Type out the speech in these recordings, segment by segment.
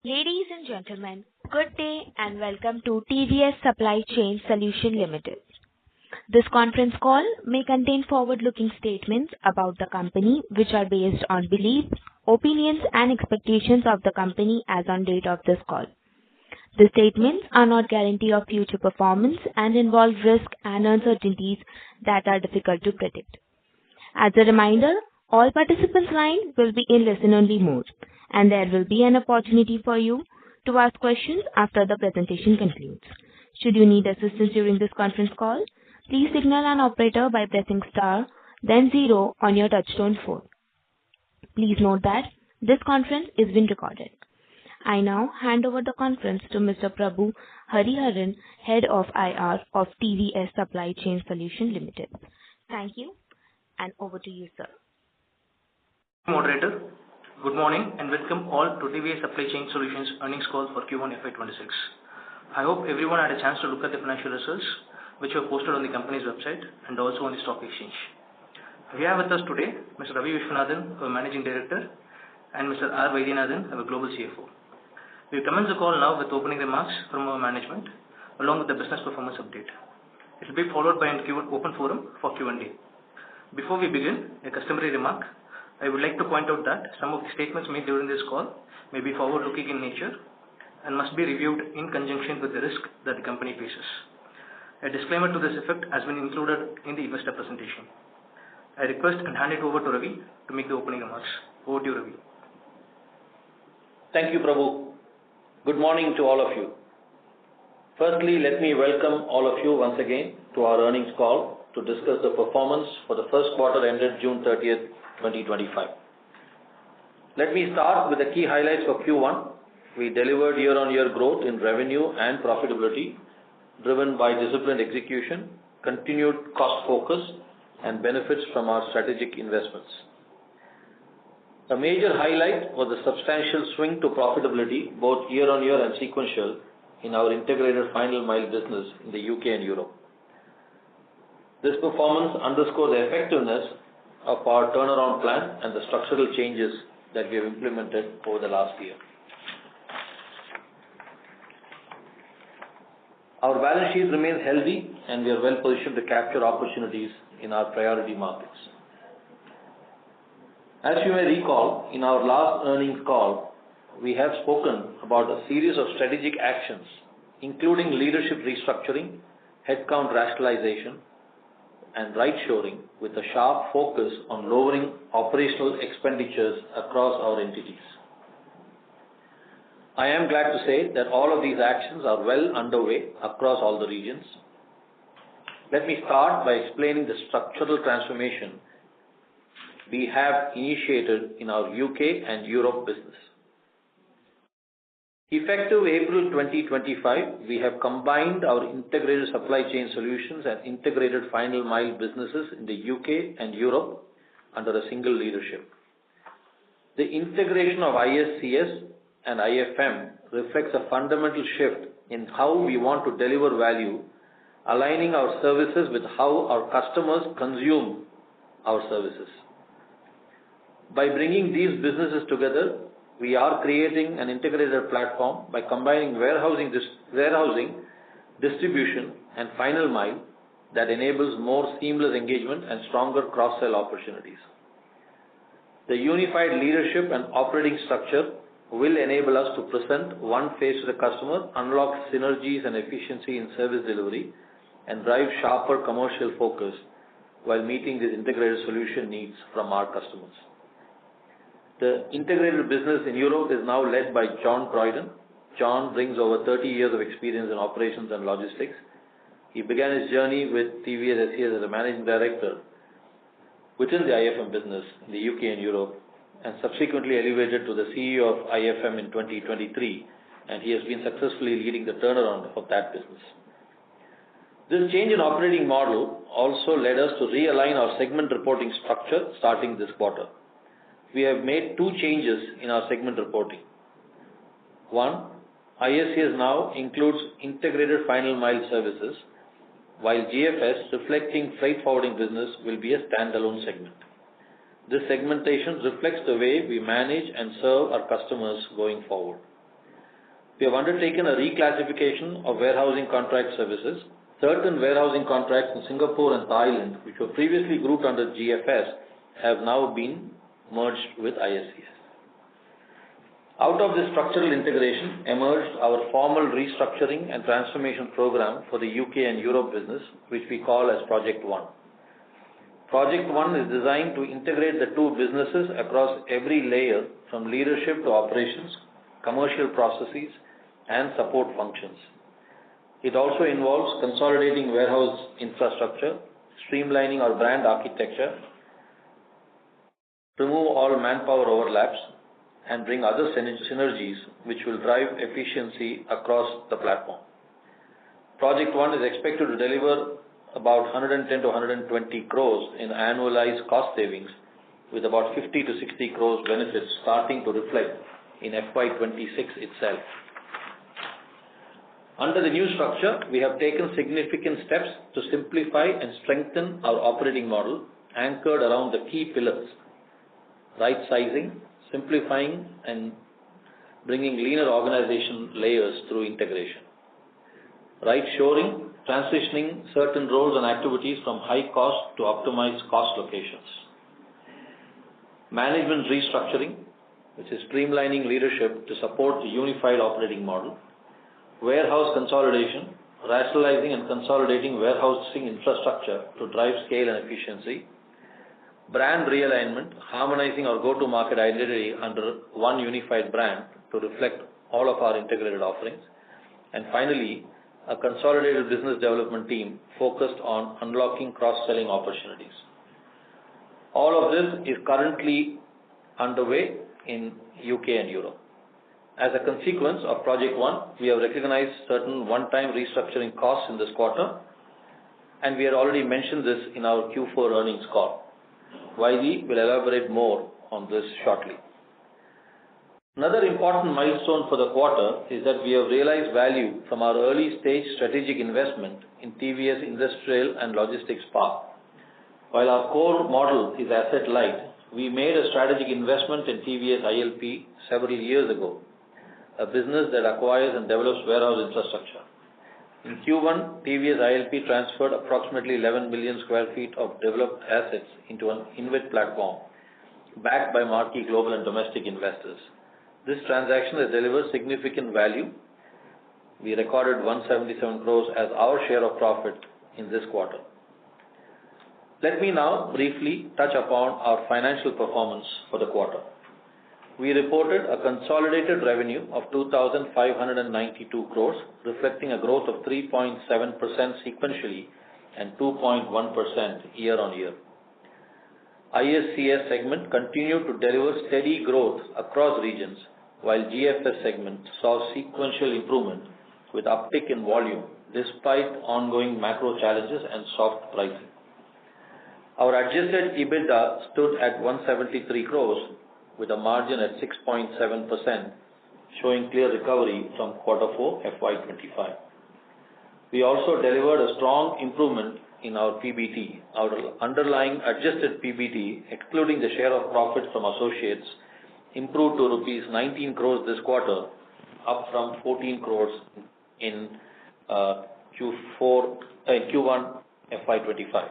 Ladies and gentlemen, good day and welcome to TVS Supply Chain Solution Limited. This conference call may contain forward-looking statements about the company which are based on beliefs, opinions and expectations of the company as on date of this call. The statements are not guarantee of future performance and involve risks and uncertainties that are difficult to predict. As a reminder, all participants' lines will be in listen-only mode, and there will be an opportunity for you to ask questions after the presentation concludes. Should you need assistance during this conference call, please signal an operator by pressing star, then 0 on your touchtone phone. Please note that this conference is being recorded. I now hand over the conference to Mr. Prabhu Hariharan, Head of IR of TVS Supply Chain Solution Limited. Thank you, and over to you, sir. Moderator, good morning and welcome all to TVS Supply Chain Solutions earnings call for Q1 FY26. I hope everyone had a chance to look at the financial results which were posted on the company's website and also on the stock exchange. We have with us today Mr. Ravi Vishwanathan, our Managing Director, and Mr. R. Vaidyanathan, our Global CFO. We commence the call now with opening remarks from our management along with the business performance update. It will be followed by an open forum for Q&A. Before we begin, a customary remark. I would like to point out that some of the statements made during this call may be forward-looking in nature and must be reviewed in conjunction with the risk that the company faces. A disclaimer to this effect has been included in the investor presentation. I request and hand it over to Ravi to make the opening remarks. Over to you, Ravi. Thank you, Prabhu. Good morning to all of you. Firstly, let me welcome all of you once again to our earnings call to discuss the performance for the first quarter ended June 30th, 2025. Let me start with the key highlights for Q1. We delivered year-on-year growth in revenue and profitability driven by disciplined execution, continued cost focus and benefits from our strategic investments. A major highlight was the substantial swing to profitability both year-on-year and sequential in our integrated final mile business in the UK and Europe. This performance underscores the effectiveness of our turnaround plan and the structural changes that we have implemented over the last year. Our balance sheet remains healthy and we are well positioned to capture opportunities in our priority markets. As you may recall, in our last earnings call, we have spoken about a series of strategic actions, including leadership restructuring, headcount rationalization, and right-shoring with a sharp focus on lowering operational expenditures across our entities. I am glad to say that all of these actions are well underway across all the regions. Let me start by explaining the structural transformation we have initiated in our UK and Europe business. Effective April 2025, we have combined our integrated supply chain solutions and integrated final mile businesses in the UK and Europe under a single leadership. The integration of ISCS and IFM reflects a fundamental shift in how we want to deliver value, aligning our services with how our customers consume our services. By bringing these businesses together, we are creating an integrated platform by combining warehousing, distribution, and final mile that enables more seamless engagement and stronger cross-sell opportunities. The unified leadership and operating structure will enable us to present one face to the customer, unlock synergies and efficiency in service delivery, and drive sharper commercial focus while meeting these integrated solution needs from our customers. The integrated business in Europe is now led by John Croydon. John brings over 30 years of experience in operations and logistics. He began his journey with TVS as a managing director within the IFM business in the UK and Europe and subsequently elevated to the CEO of IFM in 2023, and he has been successfully leading the turnaround of that business. This change in operating model also led us to realign our segment reporting structure starting this quarter. We have made two changes in our segment reporting. One, ISCS now includes integrated final mile services, while GFS, reflecting freight forwarding business, will be a standalone segment. This segmentation reflects the way we manage and serve our customers going forward. we have undertaken a reclassification of warehousing contract services. Certain warehousing contracts in Singapore and Thailand, which were previously grouped under GFS, have now been merged with ISCS. Out of this structural integration emerged our formal restructuring and transformation program for the UK and Europe business, which we call as Project One. Project One is designed to integrate the two businesses across every layer from leadership to operations, commercial processes, and support functions. It also involves consolidating warehouse infrastructure, streamlining our brand architecture, remove all manpower overlaps, and bring other synergies which will drive efficiency across the platform. Project One is expected to deliver about 110 to 120 crores in annualized cost savings, with about 50 to 60 crores benefits starting to reflect in FY26 itself. Under the new structure, we have taken significant steps to simplify and strengthen our operating model anchored around the key pillars: right sizing, simplifying, and bringing leaner organization layers through integration. Right shoring, transitioning certain roles and activities from high cost to optimized cost locations. Management restructuring, which is streamlining leadership to support the unified operating model. Warehouse consolidation, rationalizing and consolidating warehousing infrastructure to drive scale and efficiency. Brand realignment, harmonizing our go-to-market identity under one unified brand to reflect all of our integrated offerings. And finally, a consolidated business development team focused on unlocking cross-selling opportunities. All of this is currently underway in UK and Europe. As a consequence of Project One, we have recognized certain one-time restructuring costs in this quarter, and we had already mentioned this in our Q4 earnings call. Vaidi will elaborate more on this shortly. Another important milestone for the quarter is that we have realized value from our early stage strategic investment in TVS Industrial and Logistics Park. While our core model is asset light, we made a strategic investment in TVS ILP several years ago, a business that acquires and develops warehouse infrastructure. In Q1, TVS ILP transferred approximately 11 million square feet of developed assets into an InvIT platform backed by marquee global and domestic investors. This transaction has delivered significant value. We recorded 177 crores as our share of profit in this quarter. Let me now briefly touch upon our financial performance for the quarter. We reported a consolidated revenue of 2,592 crores, reflecting a growth of 3.7% sequentially and 2.1% year-on-year. ISCS segment continued to deliver steady growth across regions, while GFS segment saw sequential improvement with uptick in volume despite ongoing macro challenges and soft pricing. Our adjusted EBITDA stood at 173 crores with a margin at 6.7%, showing clear recovery from Q4 FY25. We also delivered a strong improvement in our PBT. Our underlying adjusted PBT, excluding the share of profit from associates, improved to rupees 19 crores this quarter, up from 14 crores in Q1 FY25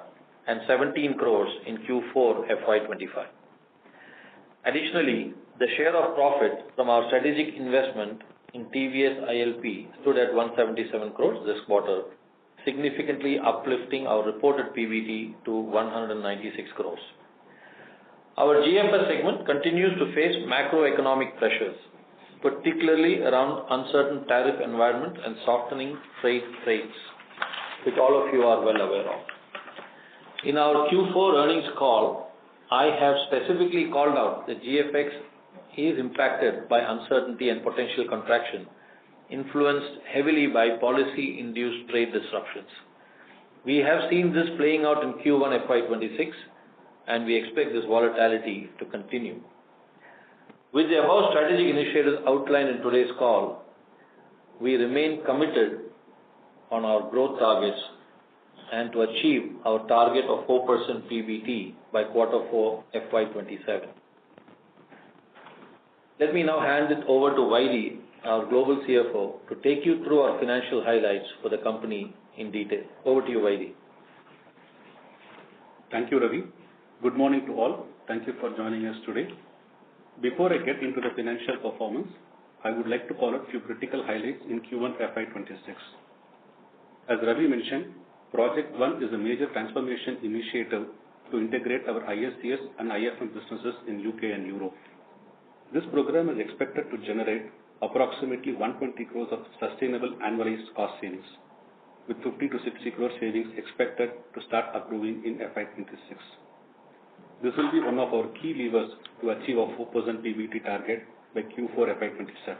and 17 crores in Q4 FY25. Additionally, the share of profit from our strategic investment in TVS ILP stood at 177 crores this quarter, significantly uplifting our reported PBT to 196 crores. Our GFS segment continues to face macroeconomic pressures, particularly around uncertain tariff environment and softening freight rates, which all of you are well aware of. In our Q4 earnings call, I have specifically called out that GFX is impacted by uncertainty and potential contraction, influenced heavily by policy-induced trade disruptions. We have seen this playing out in Q1 FY26, and we expect this volatility to continue. With the above strategic initiatives outlined in today's call, we remain committed on our growth targets and to achieve our target of 4% PBT by Q4 FY27. Let me now hand it over to Vaidi our Global CFO, to take you through our financial highlights for the company in detail. Over to you, Vaidi. Thank you, Ravi. Good morning to all. Thank you for joining us today. Before I get into the financial performance, I would like to call out a few critical highlights in Q1 FY26. As Ravi mentioned, Project 1 is a major transformation initiative to integrate our ISCS and IFM businesses in UK and Europe. This program is expected to generate approximately 120 crores of sustainable annualized cost savings, with 50 to 60 crore savings expected to start accruing in FY26. This will be one of our key levers to achieve our 4% PBT target by Q4 FY27.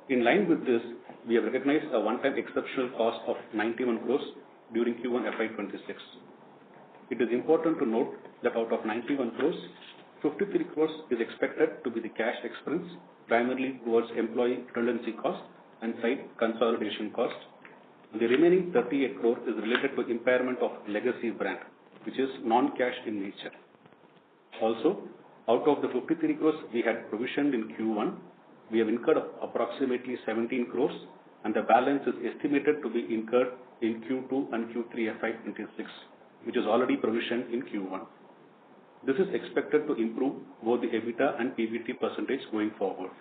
In line with this, we have recognized a one-time exceptional cost of 91 crores during Q1 FY26. It is important to note that out of 91 crores, 53 crores is expected to be the cash expense, primarily towards employee redundancy cost and site consolidation cost. The remaining 38 crores is related to impairment of legacy brand, which is non-cash in nature. Also, out of the 53 crores we had provisioned in Q1, we have incurred approximately 17 crores, and the balance is estimated to be incurred in Q2 and Q3 FY26, which is already provisioned in Q1. This is expected to improve both the EBITDA and PBT percentage going forward.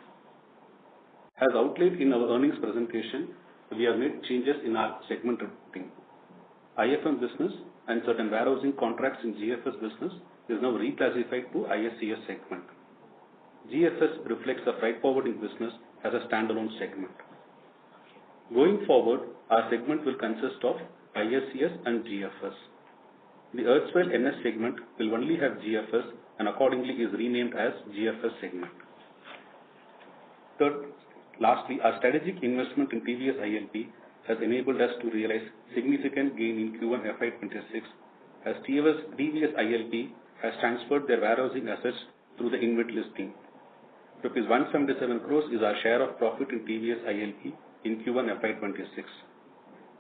As outlined in our earnings presentation, we have made changes in our segment reporting. IFM business and certain warehousing contracts in GFS business is now reclassified to ISCS segment. GFS reflects the freight forwarding business as a standalone segment. Going forward, our segment will consist of ISCS and GFS. The erstwhile NS segment will only have GFS and accordingly is renamed as GFS segment. Lastly, our strategic investment in TVS ILP has enabled us to realize significant gain in Q1 FY26 as TVS ILP has transferred their warehousing assets through the InvIT listing. Rupees 177 crores is our share of profit in TVS ILP in Q1 FY26.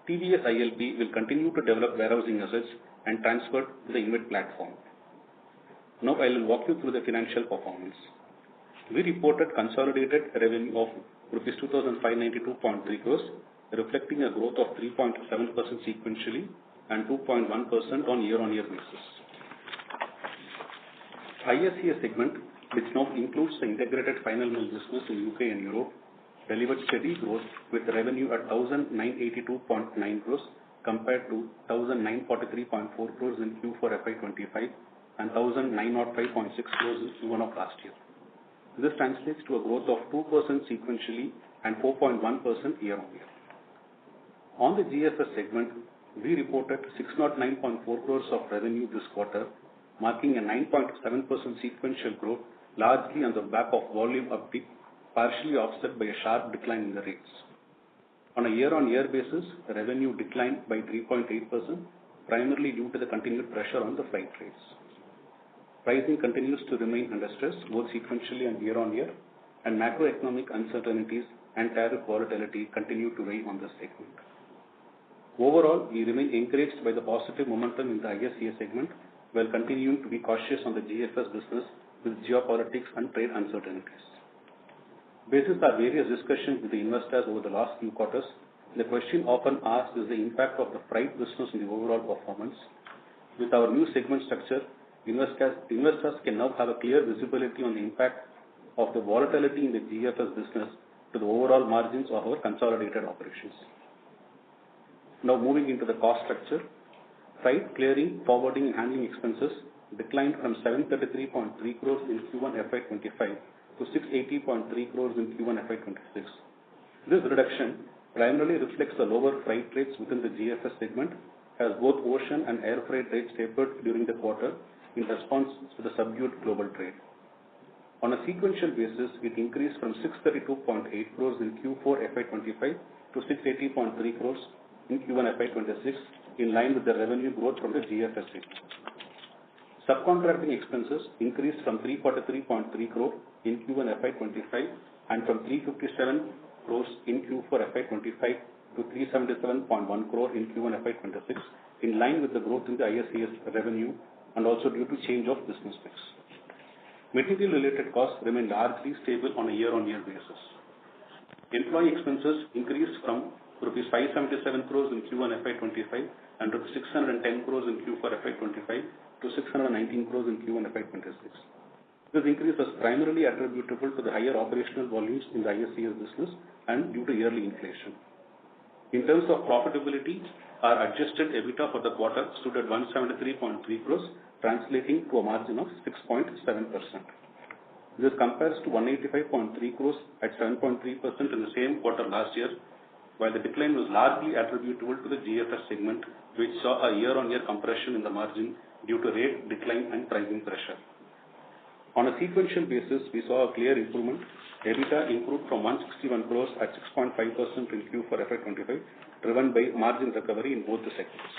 TVS ILP will continue to develop warehousing assets and transfer to the InvIT platform. Now I will walk you through the financial performance. We reported consolidated revenue of Rs 2,592.3 crores, reflecting a growth of 3.7% sequentially and 2.1% on year-on-year basis. ISCS segment, which now includes the integrated final mile business in UK and Europe, delivered steady growth with revenue at 1,982.9 crores compared to 1,943.4 crores in Q4 FY25 and 1,905.6 crores in Q1 of last year. This translates to a growth of 2% sequentially and 4.1% year-on-year. On the GFS segment, we reported 609.4 crores of revenue this quarter, marking a 9.7% sequential growth, largely on the back of volume uptick, partially offset by a sharp decline in the rates. On a year-on-year basis, revenue declined by 3.8%, primarily due to the continued pressure on the freight rates. Pricing continues to remain under stress, both sequentially and year-on-year, and macroeconomic uncertainties and tariff volatility continue to weigh on the segment. Overall, we remain encouraged by the positive momentum in the ISCS segment, while continuing to be cautious on the GFS business with geopolitics and trade uncertainties. Basis our various discussions with the investors over the last few quarters, the question often asked is the impact of the freight business in the overall performance. With our new segment structure, investors can now have a clear visibility on the impact of the volatility in the GFS business to the overall margins of our consolidated operations. Now moving into the cost structure, freight, clearing, forwarding and handling expenses declined from 733.3 crores in Q1 FY25 to 680.3 crores in Q1 FY26. This reduction primarily reflects the lower freight rates within the GFS segment, as both ocean and air freight rates tapered during the quarter in response to the subdued global trade. On a sequential basis, it increased from 632.8 crores in Q4 FY25 to 680.3 crores in Q1 FY26, in line with the revenue growth from the GFS segment. Subcontracting expenses increased from 343.3 crore in Q1 FY25 and from 357 crores in Q4 FY25 to 377.1 crore in Q1 FY26, in line with the growth in the ISCS revenue and also due to change of business mix. Material related costs remain largely stable on a year-on-year basis. Employee expenses increased from rupees 577 crores in Q1 FY25 and rupees 610 crores in Q4 FY25 to 619 crores in Q1 FY26. This increase was primarily attributable to the higher operational volumes in the ISCS business and due to yearly inflation. In terms of profitability, our adjusted EBITDA for the quarter stood at 173.3 crores, translating to a margin of 6.7%. This compares to 185.3 crores at 7.3% in the same quarter last year, while the decline was largely attributable to the GFS segment, which saw a year-on-year compression in the margin due to rate decline and pricing pressure. On a sequential basis, we saw a clear improvement. EBITDA improved from 161 crores at 6.5% in Q4 FY25, driven by margin recovery in both the segments.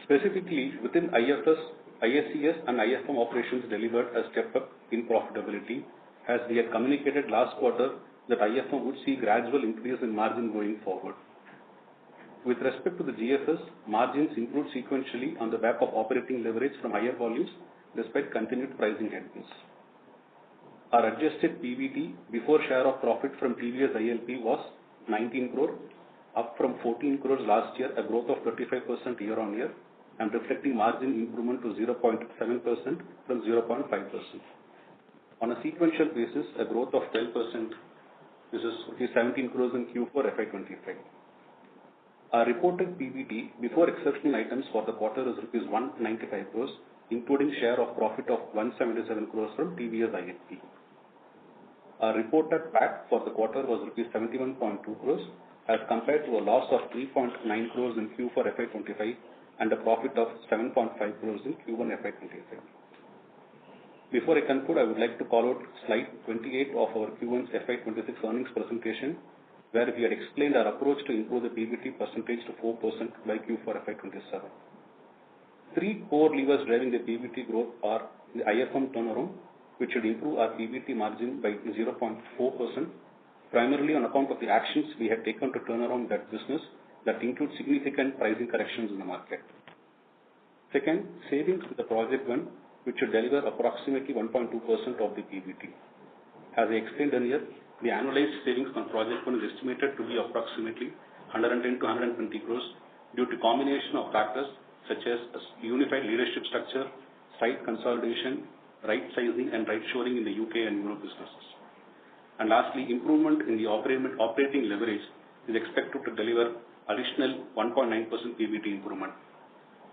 Specifically, within IFS, ISCS and IFM operations delivered a step up in profitability, as we had communicated last quarter that IFM would see gradual increase in margin going forward. With respect to the GFS, margins improved sequentially on the back of operating leverage from higher volumes despite continued pricing headwinds. Our adjusted PBT before share of profit from TVS ILP was 19 crore, up from 14 crores last year, a growth of 35% year-on-year, and reflecting margin improvement to 0.7% from 0.5%. On a sequential basis, a growth of 12%. This is 17 crores in Q4 FY25. Our reported PBT before exceptional items for the quarter is rupees 195 crores, including share of profit of 177 crores from TVS ILP. Our reported PAT for the quarter was rupees 71.2 crores as compared to a loss of 3.9 crores in Q4 FY25 and a profit of 7.5 crores in Q1 FY25. Before I conclude, I would like to call out slide 28 of our Q1 FY26 earnings presentation, where we had explained our approach to improve the PBT percentage to 4% by Q4 FY27. Three core levers driving the PBT growth are the IFM turnaround, which should improve our PBT margin by 0.4%, primarily on account of the actions we had taken to turn around that business that include significant pricing corrections in the market. Second, savings with the Project One, which should deliver approximately 1.2% of the PBT. As I explained earlier, the annualized savings from Project One is estimated to be approximately 110 to 120 crores due to combination of factors such as unified leadership structure, site consolidation, right sizing and right shoring in the UK and Europe businesses. And lastly, improvement in the operating leverage is expected to deliver additional 1.9% PBT improvement.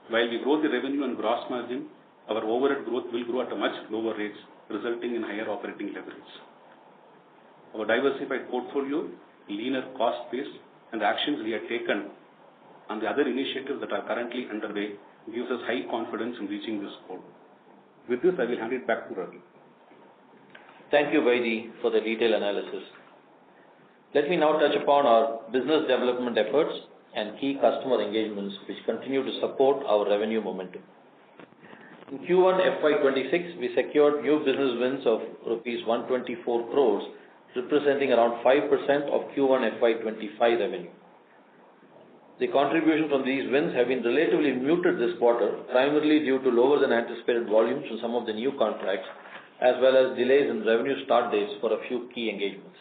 While we grow the revenue and gross margin, our overhead growth will grow at a much lower rates, resulting in higher operating leverage. Our diversified portfolio, leaner cost base, and the actions we have taken and the other initiatives that are currently underway gives us high confidence in reaching this goal. With this, I will hand it back to Ravi. Thank you, Vaidi, for the detailed analysis. Let me now touch upon our business development efforts and key customer engagements which continue to support our revenue momentum. In Q1 FY26, we secured new business wins of Rs 124 crores, representing around 5% of Q1 FY25 revenue. The contribution from these wins have been relatively muted this quarter, primarily due to lower than anticipated volumes from some of the new contracts, as well as delays in revenue start dates for a few key engagements.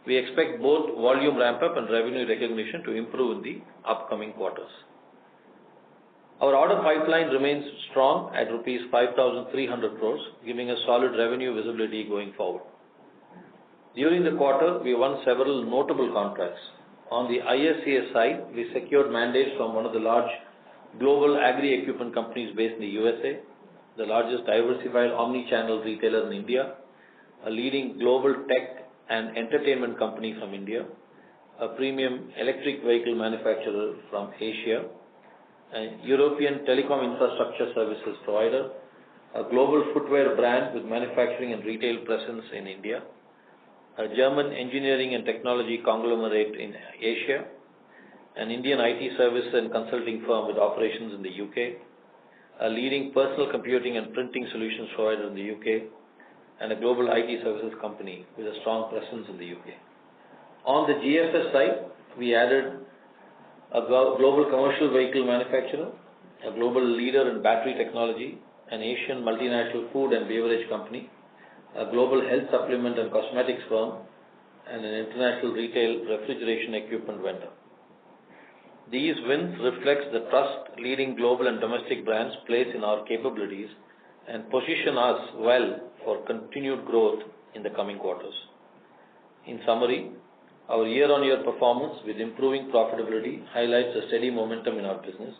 We expect both volume ramp-up and revenue recognition to improve in the upcoming quarters. Our order pipeline remains strong at Rs 5,300 crores, giving us solid revenue visibility going forward. During the quarter, we won several notable contracts. On the ISCS side, we secured mandates from one of the large global agri-equipment companies based in the USA, the largest diversified omni-channel retailer in India, a leading global tech and entertainment company from India, a premium electric vehicle manufacturer from Asia, a European telecom infrastructure services provider, a global footwear brand with manufacturing and retail presence in India, a German engineering and technology conglomerate in Asia, an Indian IT service and consulting firm with operations in the UK, a leading personal computing and printing solutions provider in the UK, and a global IT services company with a strong presence in the UK. On the GFS side, we added a global commercial vehicle manufacturer, a global leader in battery technology, an Asian multinational food and beverage company, a global health supplement and cosmetics firm, and an international retail refrigeration equipment vendor. These wins reflect the trust leading global and domestic brands place in our capabilities and position us well for continued growth in the coming quarters. In summary, our year-on-year performance with improving profitability highlights a steady momentum in our business.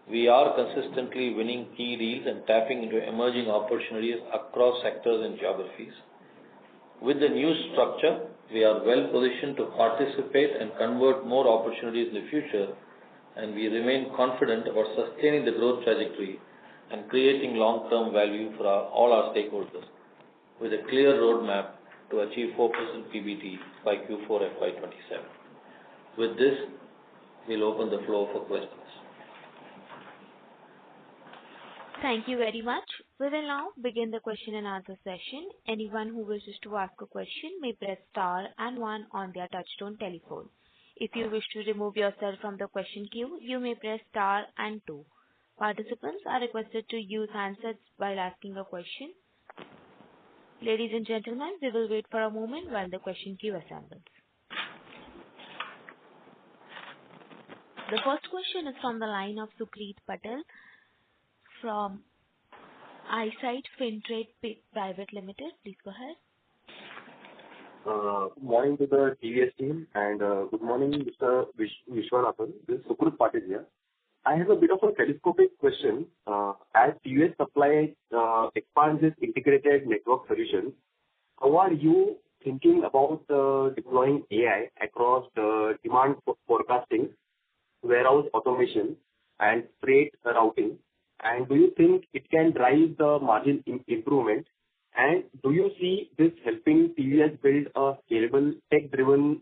We are consistently winning key deals and tapping into emerging opportunities across sectors and geographies. With the new structure, we are well positioned to participate and convert more opportunities in the future, and we remain confident about sustaining the growth trajectory and creating long-term value for all our stakeholders, with a clear roadmap to achieve 4% PBT by Q4 FY27. With this, we'll open the floor for questions. Thank you very much. We will now begin the question and answer session. Anyone who wishes to ask a question may press star and one on their touchtone telephone. If you wish to remove yourself from the question queue, you may press star and two. Participants are requested to use handsets while asking a question. Ladies and gentlemen, we will wait for a moment while the question queue assembles. The first question is from the line of Sukrit Patel from Eyesight Fintrade Private Limited. Please go ahead. Morning to the TVS team and good morning, Mr. Vishwanathan. This is Sukrit Patel here. I have a bit of a telescopic question. As TVS Supply expands its integrated network solutions, how are you thinking about deploying AI across the demand forecasting, warehouse automation, and freight routing? And do you think it can drive the margin improvement? And do you see this helping TVS build a scalable, tech-driven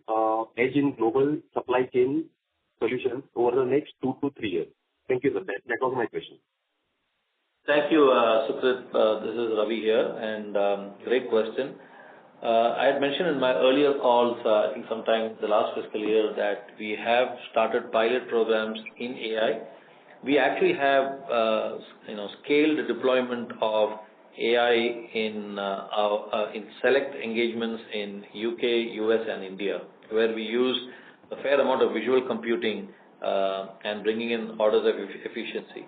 edge in global supply chain solutions over the next 2 to 3 years? Thank you, sir. That was my question. Thank you, Sukrit. This is Ravi here, and great question. I had mentioned in my earlier calls, I think sometime the last fiscal year, that we have started pilot programs in AI. We actually have, scaled the deployment of AI in select engagements in UK, US, and India, where we use a fair amount of visual computing and bringing in orders of efficiency.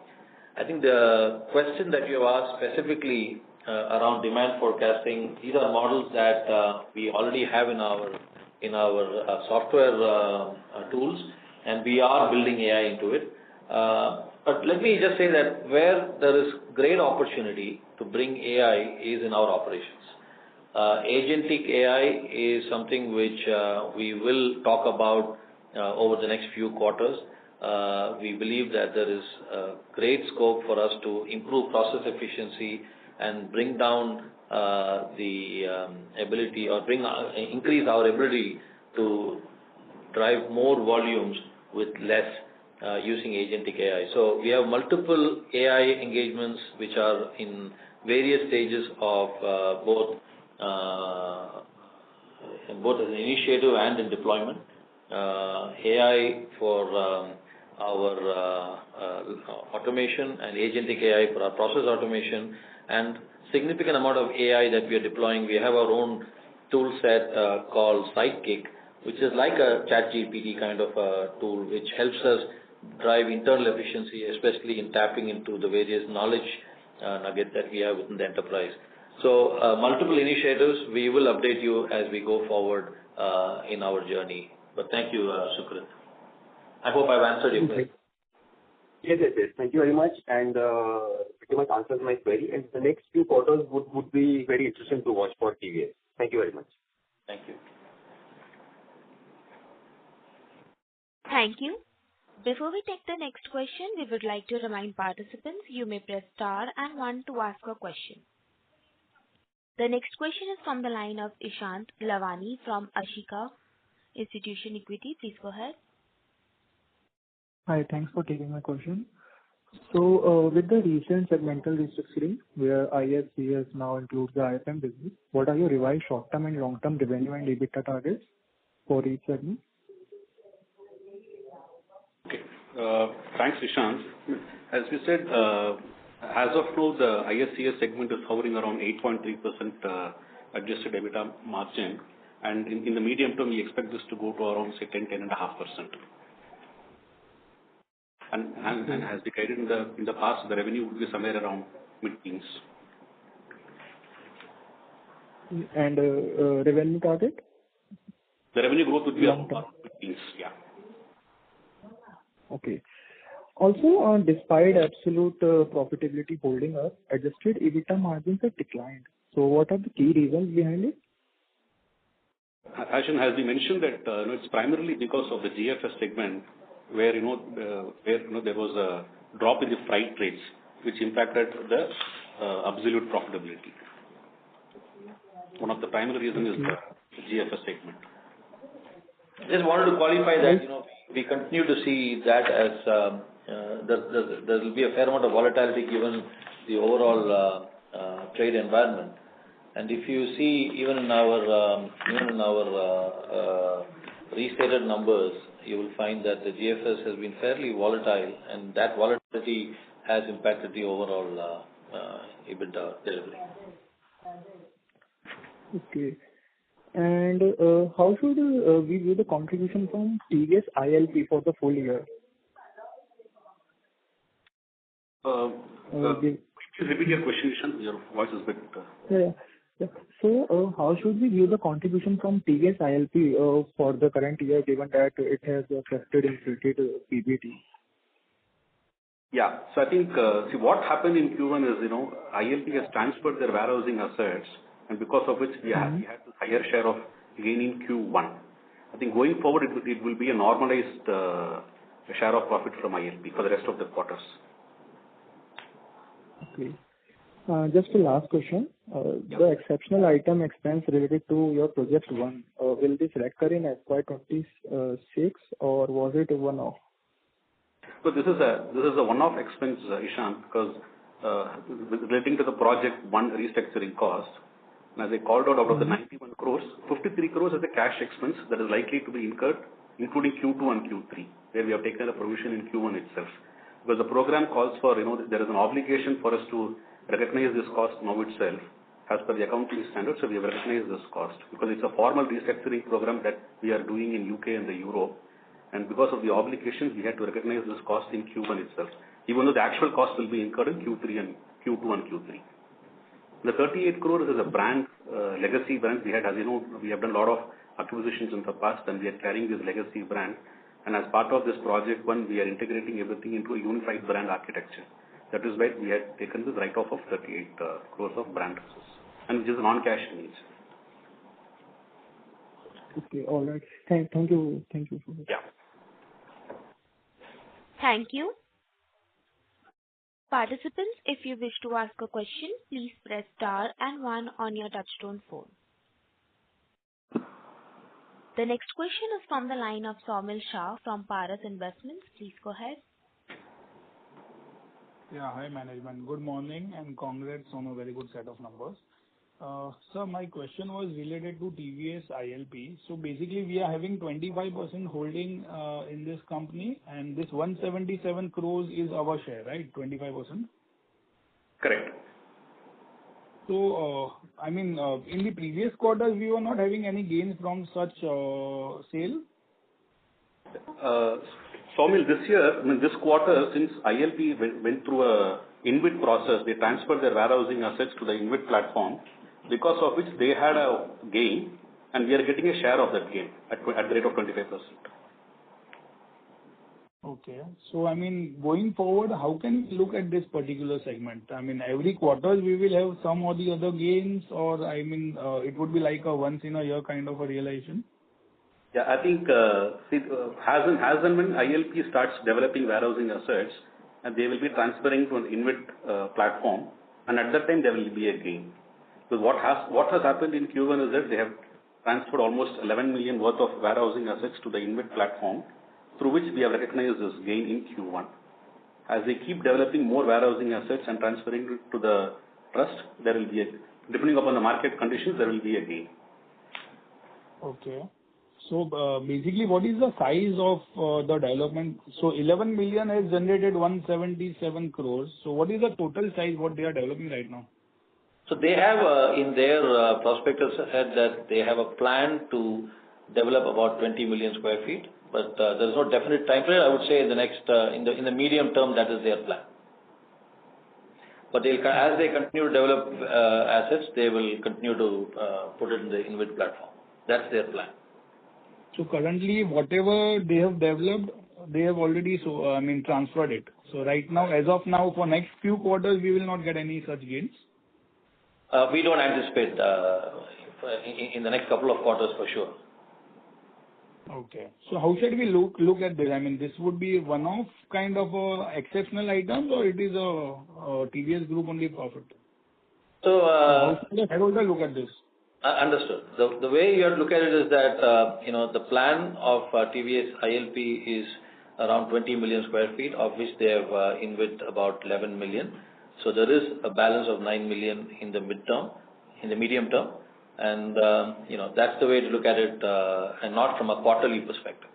I think the question that you have asked specifically around demand forecasting, these are models that we already have in our software tools, and we are building AI into it. But let me just say that where there is great opportunity to bring AI is in our operations. Agentic AI is something which we will talk about over the next few quarters. We believe that there is great scope for us to improve process efficiency and bring down the ability or increase our ability to drive more volumes with less using agentic AI. So we have multiple AI engagements which are in various stages of both as an initiative and in deployment. AI for our automation and agentic AI for our process automation, and significant amount of AI that we are deploying. We have our own tool set called Sidekick, which is like a ChatGPT kind of a tool which helps us drive internal efficiency, especially in tapping into the various knowledge nuggets that we have within the enterprise. So multiple initiatives, we will update you as we go forward in our journey. But thank you, Sukrit. I hope I've answered your question. Yes. Thank you very much, and pretty much answers my query. And the next few quarters would be very interesting to watch for TVS. Thank you very much. Thank you. Thank you. Before we take the next question, we would like to remind participants you may press star and one to ask a question. The next question is from the line of Ishant Lavani from Ashika Institution Equity. Please go ahead. Hi, thanks for taking my question. So, with the recent segmental restructuring, where ISCS now includes the IFM business, what are your revised short-term and long-term revenue and EBITDA targets for each segment? Okay. Thanks, Ishant. As we said, as of now, the ISCS segment is hovering around 8.3% adjusted EBITDA margin, and in the medium term, we expect this to go to around, say, 10.5%. And as we guided in the past, the revenue would be somewhere around mid-teens. And revenue target? The revenue growth would be around mid-teens, yeah. Okay. Also, despite absolute profitability holding up, adjusted EBITDA margins have declined. So what are the key reasons behind it? Ashan, as we mentioned that it's primarily because of the GFS segment where there was a drop in the freight rates which impacted the absolute profitability. One of the primary reasons is the GFS segment. Just wanted to qualify that we continue to see that as there will be a fair amount of volatility given the overall trade environment. And if you see even in our restated numbers, you will find that the GFS has been fairly volatile, and that volatility has impacted the overall EBITDA delivery. Okay. And how should we view the contribution from TVS ILP for the full year? Please repeat your question, Ishan. Your voice is a bit... Yeah. So, how should we view the contribution from TVS ILP for the current year, given that it has affected inflated PBT? Yeah. So I think, see what happened in Q1 is, ILP has transferred their warehousing assets, and because of which we had this higher share of gain in Q1. I think going forward, it will be a normalized share of profit from ILP for the rest of the quarters. Okay. Just a last question. The exceptional item expense related to your project one, will this recur in FY26 or was it a one-off? So this is a one-off expense, Ishan, because relating to the project one restructuring cost, and as I called out of the 91 crores, 53 crores is a cash expense that is likely to be incurred, including Q2 and Q3, where we have taken a provision in Q1 itself. Because the program calls for, there is an obligation for us to recognize this cost now itself as per the accounting standards, so we have recognized this cost because it's a formal restructuring program that we are doing in UK and the Europe, and because of the obligations we had to recognize this cost in Q1 itself, even though the actual cost will be incurred in Q2 and Q3. The 38 crores is a brand, legacy brand. We had, as you know, we have done a lot of acquisitions in the past and we are carrying this legacy brand, and as part of this project one, we are integrating everything into a unified brand architecture. That is why we had taken this write-off of 38 crores of brand losses, and which is non-cash in nature. Okay, all right. Thank you for that. Yeah. Thank you. Participants, if you wish to ask a question, please press star and 1 on your touchtone phone. The next question is from the line of Saumil Shah from Paras Investments. Please go ahead. Yeah, hi management. Good morning and congrats on a very good set of numbers. Sir, my question was related to TVS ILP. So basically we are having 25% holding in this company, and this 177 crores is our share, right? 25%? Correct. So, in the previous quarters, we were not having any gains from such sale? Saumil, this year, this quarter, since ILP went through a InvIT process, they transferred their warehousing assets to the InvIT platform, because of which they had a gain, and we are getting a share of that gain at the rate of 25%. Okay. So, going forward, how can we look at this particular segment? Every quarter we will have some or the other gains, or, it would be like a once in a year kind of a realization? Yeah, I think, as and when ILP starts developing warehousing assets, and they will be transferring to an InvIT platform, and at that time there will be a gain. Because what has happened in Q1 is that they have transferred almost 11 million worth of warehousing assets to the InvIT platform, through which we have recognized this gain in Q1. As they keep developing more warehousing assets and transferring it to the trust, there will be depending upon the market conditions, there will be a gain. Okay. So basically, what is the size of the development? So 11 million has generated 177 crores. So what is the total size what they are developing right now? So they have in their prospectus said that they have a plan to develop about 20 million square feet, but there is no definite time frame. I would say in the next in the medium term that is their plan. But as they continue to develop assets, they will continue to put it in the InvIT platform. That's their plan. So currently, whatever they have developed, they have already transferred it. So right now, as of now, for next few quarters, we will not get any such gains. We don't anticipate in the next couple of quarters for sure. Okay. So how should we look at this? I mean, this would be one-off kind of exceptional items, or it is a TVS Group only profit? So how should the shareholder look at this? Understood. The way you have to look at it is that the plan of TVS ILP is around 20 million square feet, of which they have InvIT about 11 million. So there is a balance of 9 million in the medium term, and that's the way to look at it, and not from a quarterly perspective.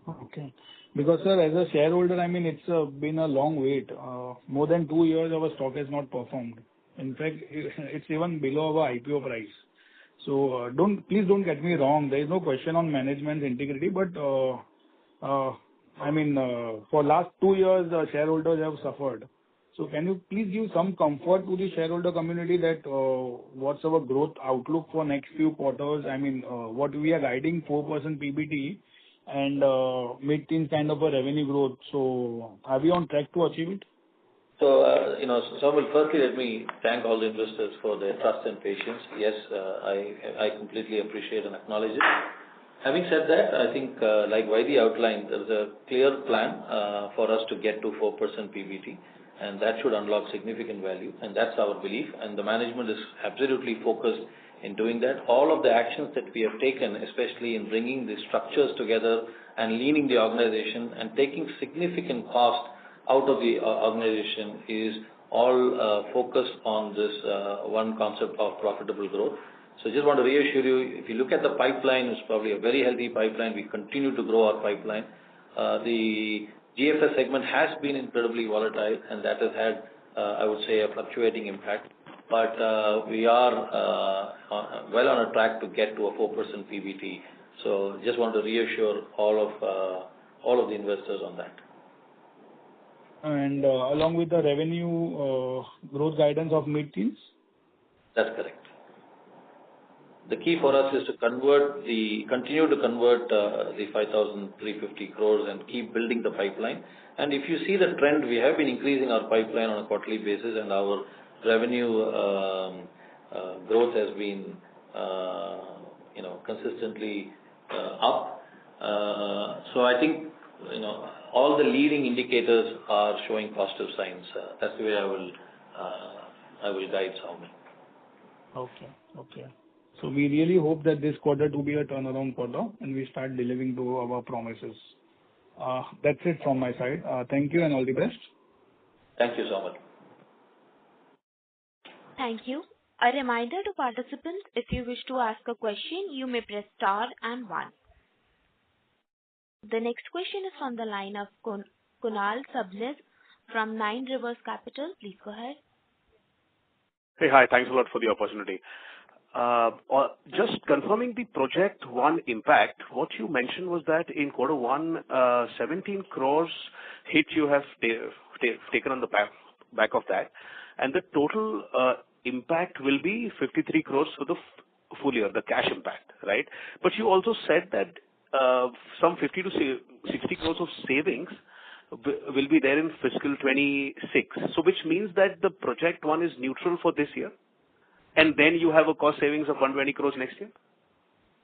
Okay. Because sir, as a shareholder, I mean, it's been a long wait. More than 2 years, our stock has not performed. In fact, it's even below our IPO price. So please don't get me wrong. There is no question on management's integrity, but for last 2 years, the shareholders have suffered. So can you please give some comfort to the shareholder community that what's our growth outlook for next few quarters? I mean, what we are guiding 4% PBT and mid-teens kind of a revenue growth. So are we on track to achieve it? So, Samuel, firstly, let me thank all the investors for their trust and patience. Yes, I completely appreciate and acknowledge it. Having said that, I think, like Vaidhi outlined, there is a clear plan for us to get to 4% PBT, and that should unlock significant value, and that's our belief, and the management is absolutely focused in doing that. All of the actions that we have taken, especially in bringing the structures together and leaning the organization and taking significant cost out of the organization, is all focused on this one concept of profitable growth. So just want to reassure you, if you look at the pipeline, it's probably a very healthy pipeline. We continue to grow our pipeline. The GFS segment has been incredibly volatile, and that has had, I would say, a fluctuating impact. But we are well on a track to get to a 4% PBT. So just want to reassure all of the investors on that. And along with the revenue growth guidance of mid-teens? That's correct. The key for us is to continue to convert the 5,350 crores and keep building the pipeline. And if you see the trend, we have been increasing our pipeline on a quarterly basis, and our revenue growth has been consistently up. So I think all the leading indicators are showing positive signs. That's the way I will guide Saumil. Okay. So we really hope that this quarter to be a turnaround quarter and we start delivering to our promises. That's it from my side. Thank you and all the best. Thank you so much. Thank you. A reminder to participants, if you wish to ask a question, you may press star and 1. The next question is from the line of Kunal Sabnis from Nine Rivers Capital. Please go ahead. Hey, hi. Thanks a lot for the opportunity. Just confirming the Project One impact, what you mentioned was that in quarter one, 17 crores hit you have taken on the back of that, and the total impact will be 53 crores for the full year, the cash impact, right? But you also said that some 50 to 60 crores of savings will be there in fiscal 26. So which means that the Project One is neutral for this year, and then you have a cost savings of 120 crores next year?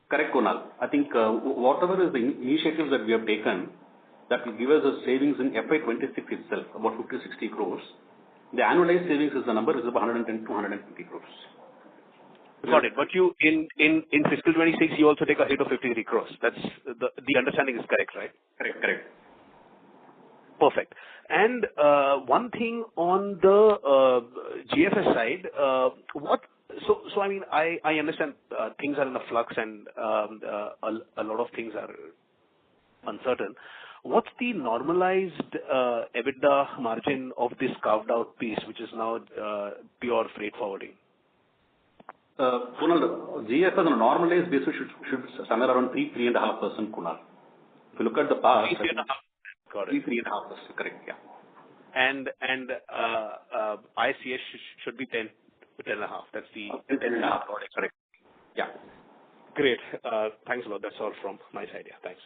Correct, Kunal. I think whatever is the initiatives that we have taken, that will give us a savings in FY26 itself, about 50-60 crores. The annualized savings is the number is about 110 to 150 crores. Got it. But you in fiscal 26, you also take a hit of 53 crores. That's the understanding is correct, right? Correct. Perfect. And one thing on the GFS side, So I mean, I understand things are in a flux and a lot of things are uncertain. what's the normalized EBITDA margin of this carved out piece, which is now pure freight forwarding? Kunal, GFS on a normalized basis should somewhere around 3.5%, Kunal. If you look at the past, 3.5%. Got it. 3.5%, correct, yeah. And ICS should be 10.5. That's the 10.5, correct. Yeah. Great. Thanks a lot. That's all from my side. Yeah, thanks.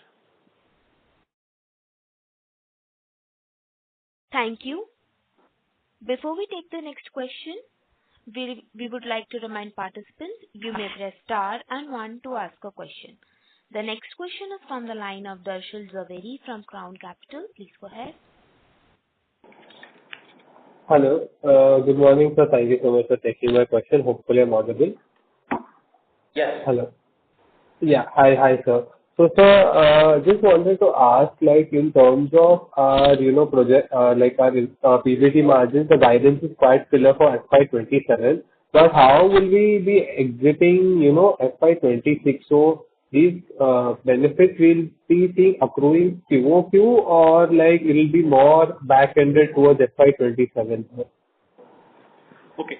Thank you. Before we take the next question, we would like to remind participants you may press star and 1 to ask a question. The next question is from the line of Darshil Zaveri from Crown Capital. Please go ahead. Hello. Good morning, sir. Thank you so much for taking my question. Hopefully, I'm audible. Yes. Hello. Yeah. Hi, sir. So, sir, just wanted to ask, like, in terms of our, project, like our PBT margins, the guidance is quite similar for FY27. But how will we be exiting, FY26? So, these benefits will be seeing accruing QOQ, or like it will be more back-ended towards FY27? Okay.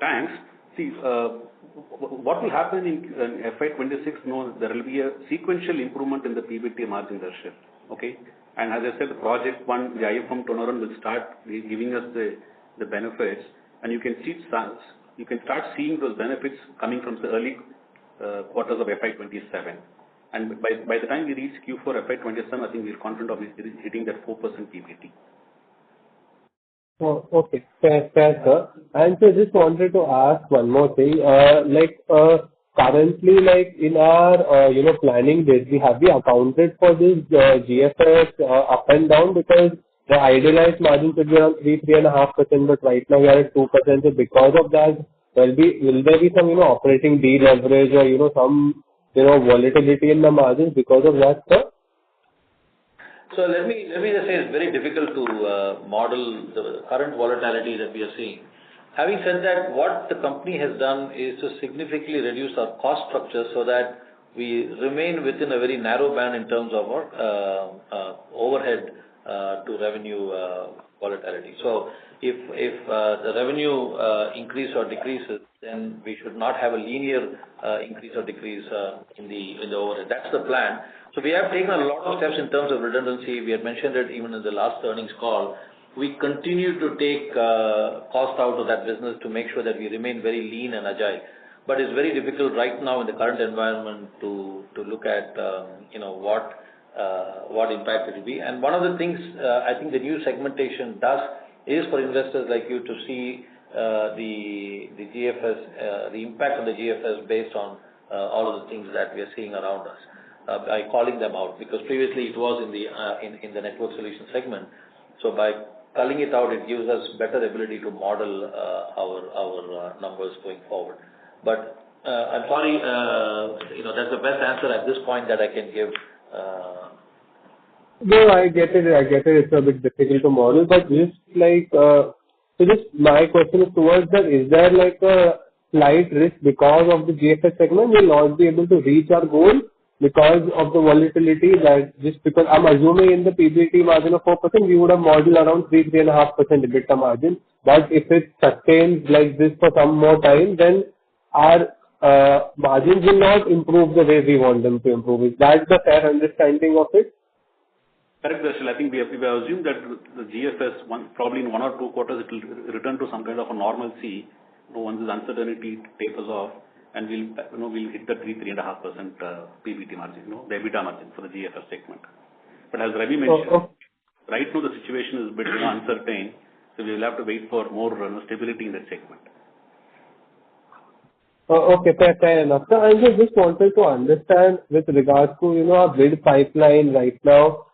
Thanks. See, what will happen in FY26? No, there will be a sequential improvement in the PBT margin, Darshil. Okay. And as I said, the project one, the IFM turnaround will start giving us the benefits, and you can start seeing those benefits coming from the early quarters of FY27. And by the time we reach Q4 FY27, I think we're confident of hitting that 4% PBT. Oh, okay. Fair, sir. And so just wanted to ask one more thing. Currently, like in our, planning days, have we accounted for this GFS up and down? Because the idealized margin should be around 3.5%, but right now we are at 2%. So because of that, will there be some, operating deleverage or, some, volatility in the margins because of that, sir? So let me just say it's very difficult to model the current volatility that we are seeing. Having said that, what the company has done is to significantly reduce our cost structure so that we remain within a very narrow band in terms of our overhead to revenue volatility. So if the revenue increase or decreases, then we should not have a linear increase or decrease in the overhead. That's the plan. So we have taken a lot of steps in terms of redundancy. We had mentioned it even in the last earnings call. We continue to take cost out of that business to make sure that we remain very lean and agile. But it's very difficult right now in the current environment to look at what impact it will be. And one of the things I think the new segmentation does is for investors like you to see the GFS, the impact on the GFS based on all of the things that we are seeing around us. By calling them out, because previously it was in the network solution segment. So by culling it out, it gives us better ability to model our numbers going forward. But I'm sorry, that's the best answer at this point that I can give. No, I get it. It's a bit difficult to model, but just like, so just my question is towards that, is there like a slight risk because of the GFS segment we'll not be able to reach our goal because of the volatility, that just because I'm assuming in the PBT margin of 4%, we would have modeled around 3.5% EBITDA margin. But if it sustains like this for some more time, then our margins will not improve the way we want them to improve. Is that the fair understanding of it? Correct, Darshil. I think we have assumed that the GFS, probably in 1 or 2 quarters, it will return to some kind of a normalcy once this uncertainty tapers off, and we'll hit the 3.5% PBT margin, the EBITDA margin for the GFS segment. But as Ravi mentioned, right now the situation is a bit uncertain, so we will have to wait for more stability in that segment. Okay, fair enough. So I just wanted to understand with regards to our bid pipeline right now.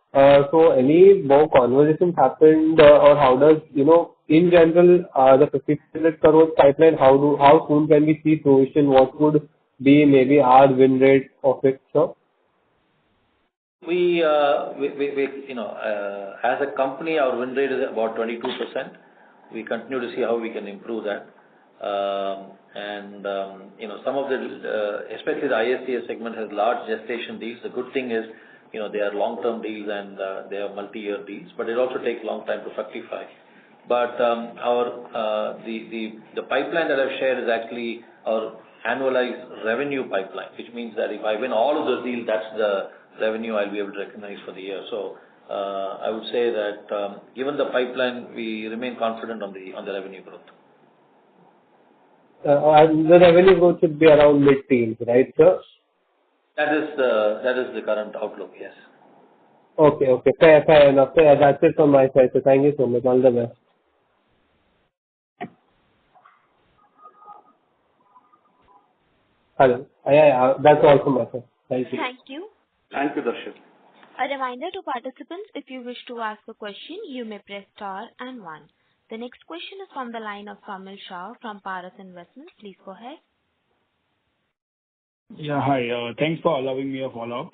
So any more conversations happened, or how does in general the 50 crore pipeline? How soon can we see fruition? What would be maybe our win rate of it, sir? We as a company, our win rate is about 22%. We continue to see how we can improve that. Some of the, especially the ISCS segment has large gestation deals. The good thing is they are long-term deals and they are multi-year deals, but it also takes a long time to fructify. But the pipeline that I've shared is actually our annualized revenue pipeline, which means that if I win all of those deals, that's the revenue I'll be able to recognize for the year. So I would say that given the pipeline, we remain confident on the revenue growth. The revenue growth should be around mid-teens, right, sir? That is the current outlook, yes. Okay. Fair enough. That's it from my side. So thank you so much. All the best. Hello. Yeah, that's all from my side. Thank you. Thank you. Thank you, Darshit. A reminder to participants, if you wish to ask a question, you may press star and 1. The next question is from the line of Kamil Shah from Paras Investments. Please go ahead. Yeah, hi. Thanks for allowing me a follow-up.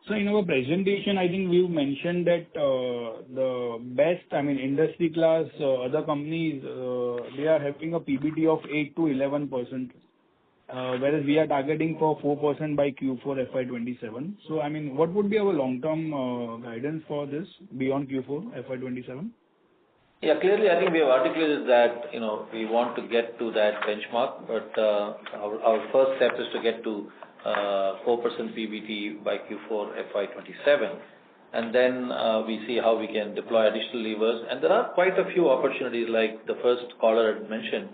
So in our presentation, I think we mentioned that the best, industry class, other companies, they are having a PBT of 8 to 11%, whereas we are targeting for 4% by Q4 FY27. So, what would be our long-term guidance for this beyond Q4 FY27? Yeah, clearly, I think we have articulated that, we want to get to that benchmark, but our first step is to get to 4% PBT by Q4 FY27, and then we see how we can deploy additional levers. And there are quite a few opportunities, like the first caller had mentioned.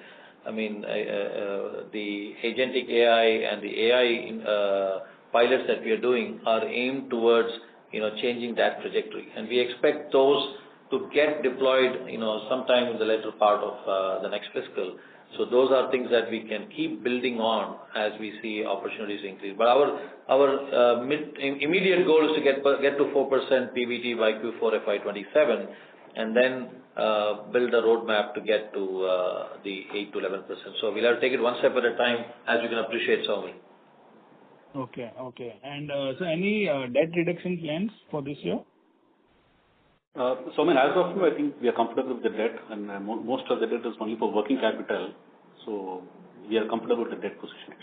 The agentic AI and the AI pilots that we are doing are aimed towards, changing that trajectory, and we expect those to get deployed, sometime in the later part of the next fiscal. So those are things that we can keep building on as we see opportunities increase. But our immediate goal is to get to 4% PBT by Q4 FY27, and then build a roadmap to get to the 8 to 11%. So we'll have to take it one step at a time, as you can appreciate, Soumi. Okay. And so any debt reduction plans for this year? So, as of now, I think we are comfortable with the debt, and most of the debt is only for working capital. So, we are comfortable with the debt position.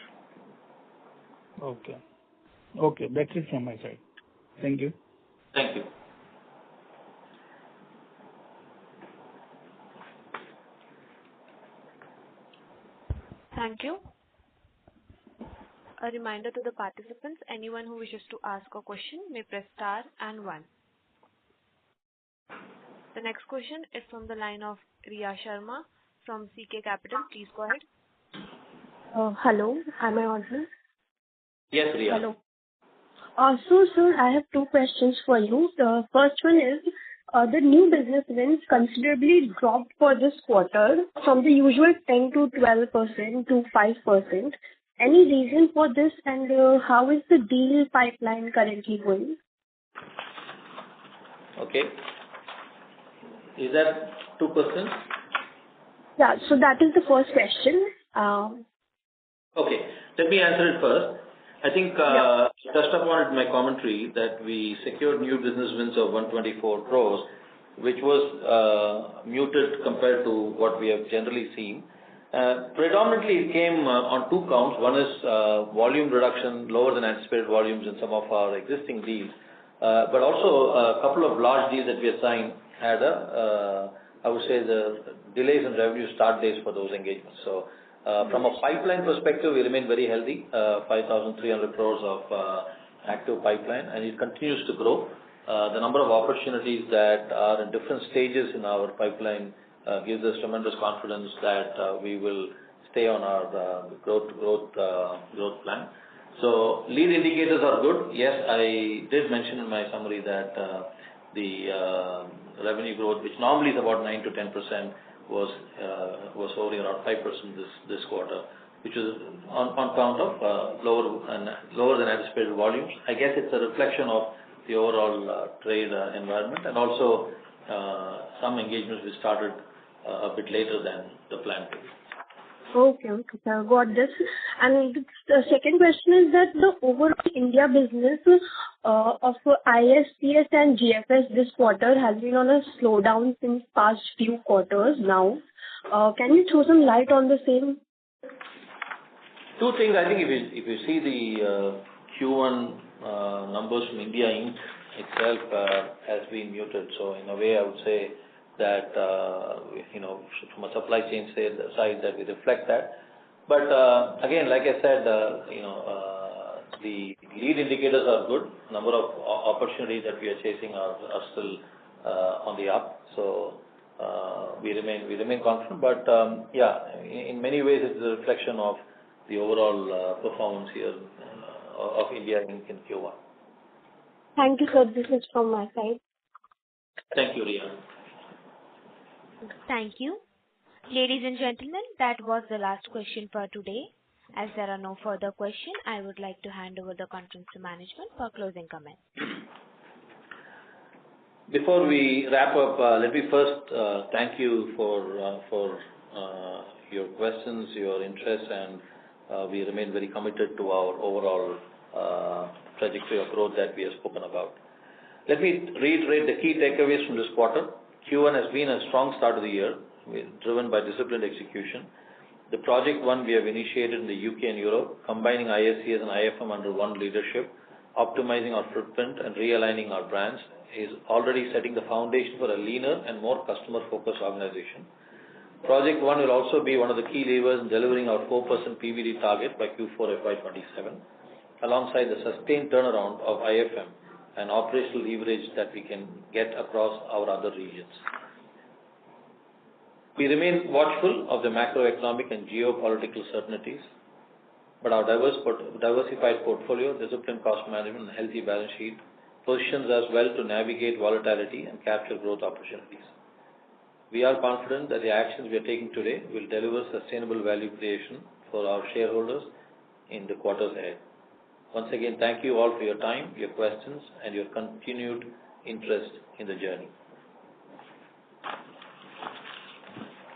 Okay. That's it from my side. Thank you. Thank you. Thank you. A reminder to the participants, anyone who wishes to ask a question may press star and 1. The next question is from the line of Riya Sharma from CK Capital. Please go ahead. Hello, am I audible? Yes, Riya. Hello. So, sir, I have 2 questions for you. The first one is, the new business wins considerably dropped for this quarter from the usual 10 to 12% to 5%. Any reason for this, and how is the deal pipeline currently going? Okay. Is that 2 questions? Yeah, so that is the first question. Okay, let me answer it first. I think touched upon it in my commentary that we secured new business wins of 124 crores, which was muted compared to what we have generally seen. Predominantly, it came on 2 counts. One is volume reduction, lower than anticipated volumes in some of our existing deals, but also a couple of large deals that we assigned had I would say, the delays in revenue start dates for those engagements. So, from a pipeline perspective, we remain very healthy, 5,300 crores of active pipeline, and it continues to grow. The number of opportunities that are in different stages in our pipeline gives us tremendous confidence that we will stay on our growth plan. So, lead indicators are good. Yes, I did mention in my summary that the revenue growth, which normally is about 9 to 10%, was only around 5% this quarter, which is on account of lower than anticipated volumes. I guess it's a reflection of the overall trade environment, and also some engagements we started a bit later than the plan to. Okay, sir, got this. And the second question is that the overall India business of ISCS and GFS this quarter has been on a slowdown since past few quarters now. Can you throw some light on the same? 2 things. I think if you see the Q1 numbers from India Inc. itself has been muted. So in a way, I would say that from a supply chain side that we reflect that. But again, like I said, the lead indicators are good. Number of opportunities that we are chasing are still on the up. So we remain confident. But in many ways, it's a reflection of the overall performance here of India in Q1. Thank you, sir. This is from my side. Thank you, Riya. Thank you. Ladies and gentlemen, that was the last question for today. As there are no further questions, I would like to hand over the conference to management for closing comments. Before we wrap up, let me first thank you for your questions, your interest, and we remain very committed to our overall trajectory of growth that we have spoken about. Let me reiterate the key takeaways from this quarter. Q1 has been a strong start of the year, driven by disciplined execution. The project one we have initiated in the UK and Europe, combining ISCS and IFM under one leadership, optimizing our footprint and realigning our brands, is already setting the foundation for a leaner and more customer-focused organization. Project one will also be one of the key levers in delivering our 4% PBD target by Q4 FY27, alongside the sustained turnaround of IFM and operational leverage that we can get across our other regions. We remain watchful of the macroeconomic and geopolitical certainties, but our diversified portfolio, disciplined cost management, and healthy balance sheet positions us well to navigate volatility and capture growth opportunities. We are confident that the actions we are taking today will deliver sustainable value creation for our shareholders in the quarters ahead. Once again, thank you all for your time, your questions, and your continued interest in the journey.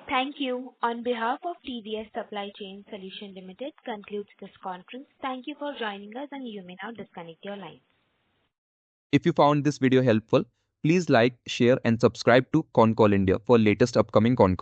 Thank you. On behalf of TVS Supply Chain Solution Limited, concludes this conference. Thank you for joining us, and you may now disconnect your line. If you found this video helpful, please like, share, and subscribe to Concall India for latest upcoming Concall.